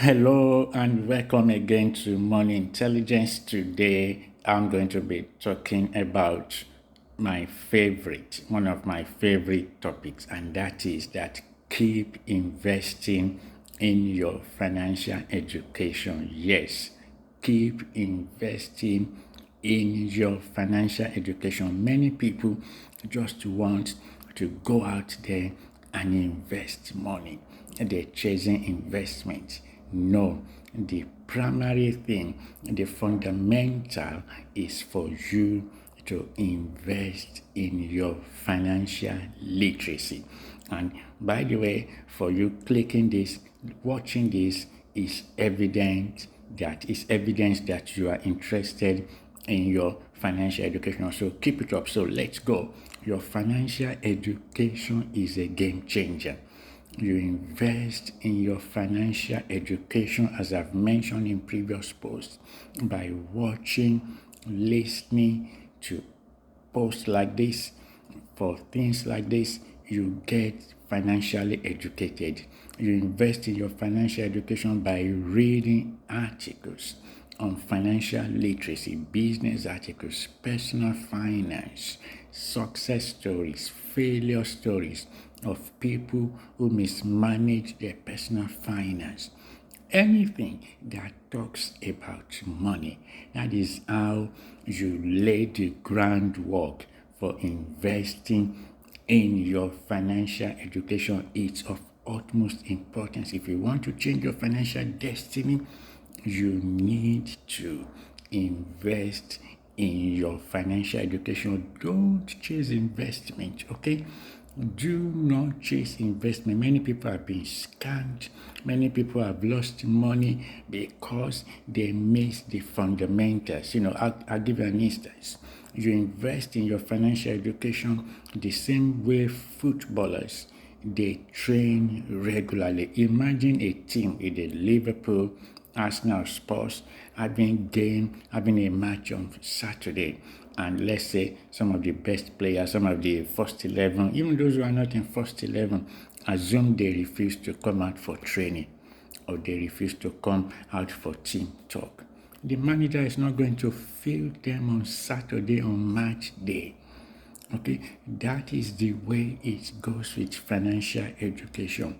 Hello and welcome again to Money Intelligence. Today I'm going to be talking about one of my favorite topics, and that is that keep investing in your financial education. Yes, keep investing in your financial education. Many people just want to go out there and invest money. They're chasing investment. No, the primary thing, the fundamental is for you to invest in your financial literacy. And by the way, for you clicking this, watching this is evidence that you are interested in your financial education. So keep it up. So let's go. Your financial education is a game changer. You invest in your financial education, as I've mentioned in previous posts, by watching, listening to posts like this. For things like this, you get financially educated. You invest in your financial education by reading articles on financial literacy, business articles, personal finance, success stories, failure stories of people who mismanage their personal finance. Anything that talks about money, that is how you lay the groundwork for investing in your financial education. It's of utmost importance. If you want to change your financial destiny, you need to invest in your financial education. Don't chase investment, okay? Do not chase investment. Many people have been scammed. Many people have lost money because they miss the fundamentals. I'll give you an instance. You invest in your financial education the same way footballers, they train regularly. Imagine a team in the Liverpool, Arsenal, Spurs having a match on Saturday, and let's say some of the best players, some of the first 11, even those who are not in first 11, assume they refuse to come out for training or they refuse to come out for team talk. The manager is not going to field them on Saturday on match day. Okay, that is the way it goes with financial education.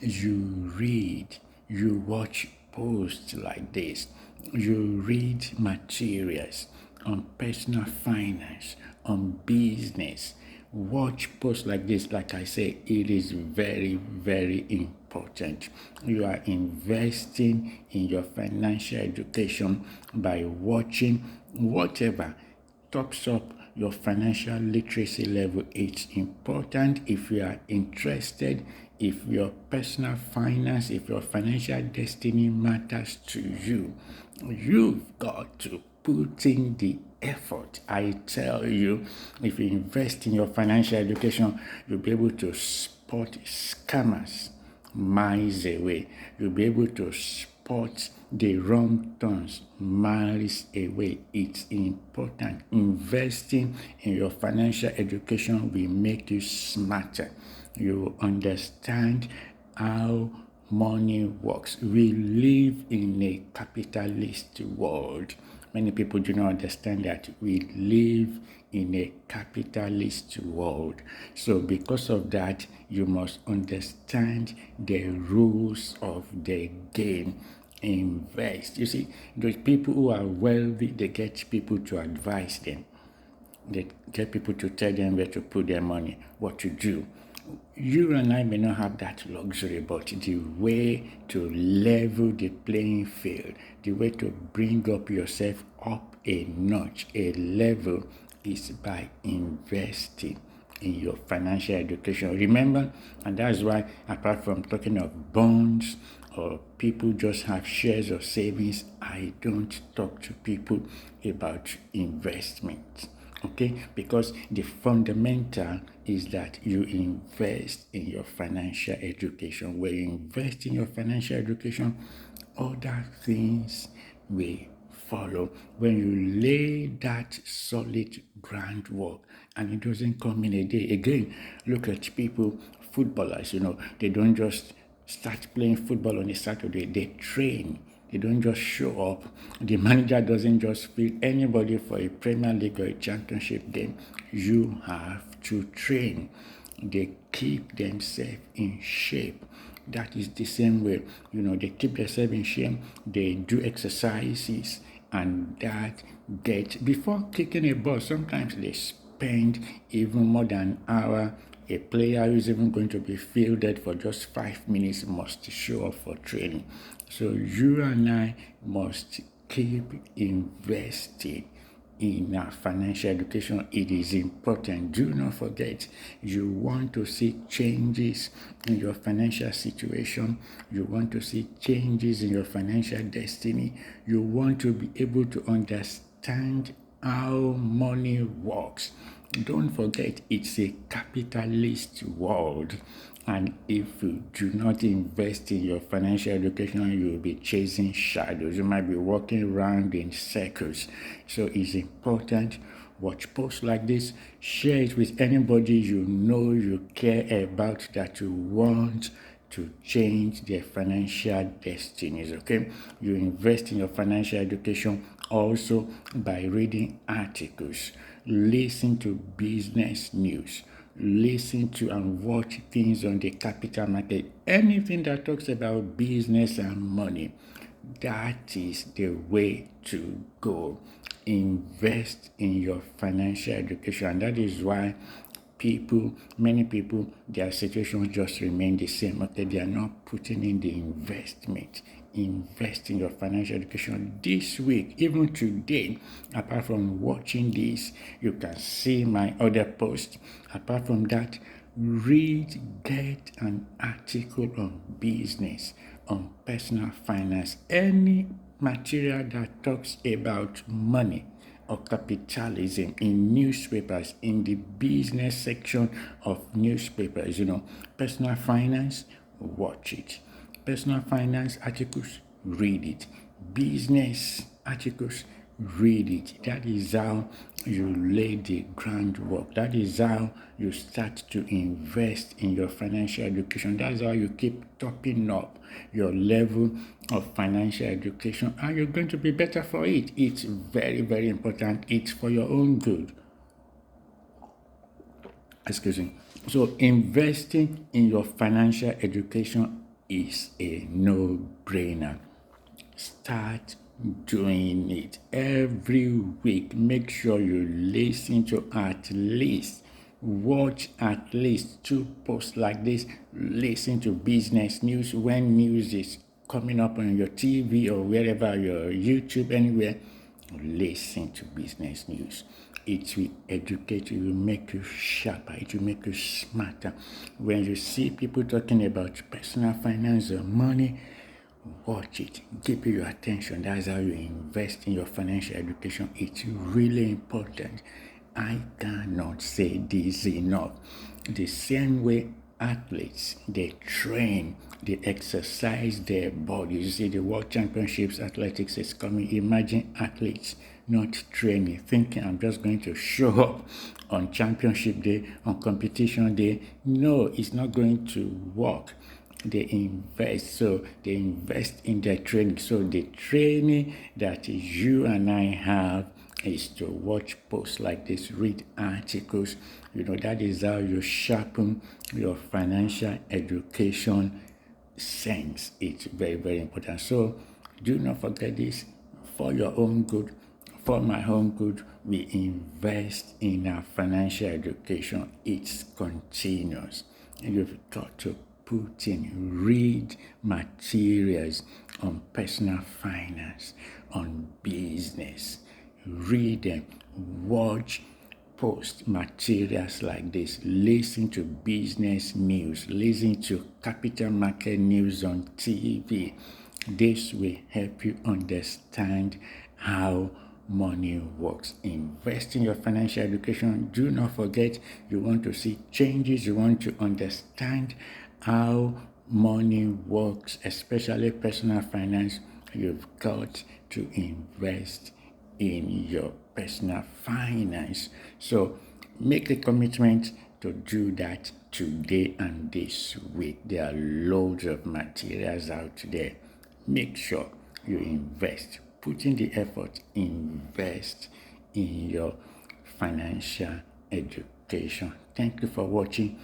You read, you watch posts like this, you read materials on personal finance, on business. Watch posts like this. Like I say, it is very, very important. You are investing in your financial education by watching whatever tops up your financial literacy level. It's important if you are interested, if your personal finance, if your financial destiny matters to you. You've got to put in the effort. I tell you, if you invest in your financial education, you'll be able to spot scammers miles away. You'll be able to spot the wrong turns miles away. It's important. Investing in your financial education will make you smarter. You understand how money works. We live in a capitalist world. Many people do not understand that we live in a capitalist world. So because of that, you must understand the rules of the game. Invest. You see, those people who are wealthy, they get people to advise them. They get people to tell them where to put their money, what to do. You and I may not have that luxury, but the way to level the playing field, the way to bring up yourself up a notch, a level, is by investing in your financial education. Remember, and that's why, apart from talking of bonds or people just have shares or savings, I don't talk to people about investment. Okay, because the fundamental is that you invest in your financial education. When you invest in your financial education, other things will follow. When you lay that solid groundwork, and it doesn't come in a day. Again, look at people, footballers, they don't just start playing football on a Saturday, they train. They don't just show up. The manager doesn't just fill anybody for a Premier League or a championship game. You have to train. They keep themselves in shape. That is the same way, they keep themselves in shape. They do exercises, and that before kicking a ball, sometimes they spend even more than an hour. A player who is even going to be fielded for just 5 minutes must show up for training. So you and I must keep investing in our financial education. It is important. Do not forget, you want to see changes in your financial situation. You want to see changes in your financial destiny. You want to be able to understand how money works. Don't forget, it's a capitalist world. And if you do not invest in your financial education, you will be chasing shadows. You might be walking around in circles. So it's important. Watch posts like this. Share it with anybody you care about, that you want to change their financial destinies, okay? You invest in your financial education also by reading articles, listen to business news, listen to and watch things on the capital market. Anything that talks about business and money, that is the way to go. Invest in your financial education. And that is why many people, their situation just remain the same. Okay, they are not putting in the investment. Invest in your financial education this week, even today. Apart from watching this, you can see my other post. Apart from that, get an article on business, on personal finance, any material that talks about money or capitalism in newspapers, in the business section of newspapers. Personal finance, watch it. Personal finance articles, read it. Business articles, read it. That is how you lay the groundwork. That is how you start to invest in your financial education. That's how you keep topping up your level of financial education, and you're going to be better for it. It's very, very important. It's for your own good. Excuse me. So investing in your financial education is a no-brainer. Start doing it every week. Make sure you watch at least 2 posts like this. Listen to business news when news is coming up on your TV or wherever, your YouTube, anywhere. Listen to business news. It will educate you, it will make you sharper, it will make you smarter. When you see people talking about personal finance or money, watch it, give it your attention. That's how you invest in your financial education. It's really important. I cannot say this enough. The same way athletes, they train, they exercise their bodies. You see, the World Championships athletics is coming. Imagine athletes not training, thinking I'm just going to show up on championship day, on competition day. No, it's not going to work. They invest in their training. So the training that you and I have is to watch posts like this, read articles. That is how you sharpen your financial education sense. It's very, very important. So do not forget this. For your own good, for my own good, we invest in our financial education. It's continuous. You've got to read materials on personal finance, on business. Read them, watch post materials like this, listen to business news, listen to capital market news on TV. This will help you understand how money works. Invest in your financial education. Do not forget, you want to see changes, you want to understand how money works, especially personal finance. You've got to invest in your personal finance. So make a commitment to do that today and this week. There are loads of materials out there. Make sure you invest. Put in the effort, invest in your financial education. Thank you for watching.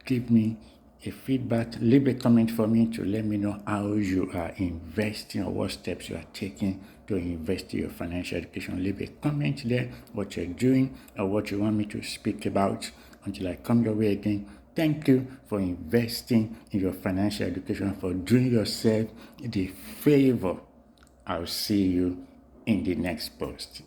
Give me a feedback. Leave a comment for me to let me know how you are investing or what steps you are taking to invest in your financial education. Leave a comment there, what you're doing or what you want me to speak about. Until I come your way again, thank you for investing in your financial education, for doing yourself the favor. I'll see you in the next post.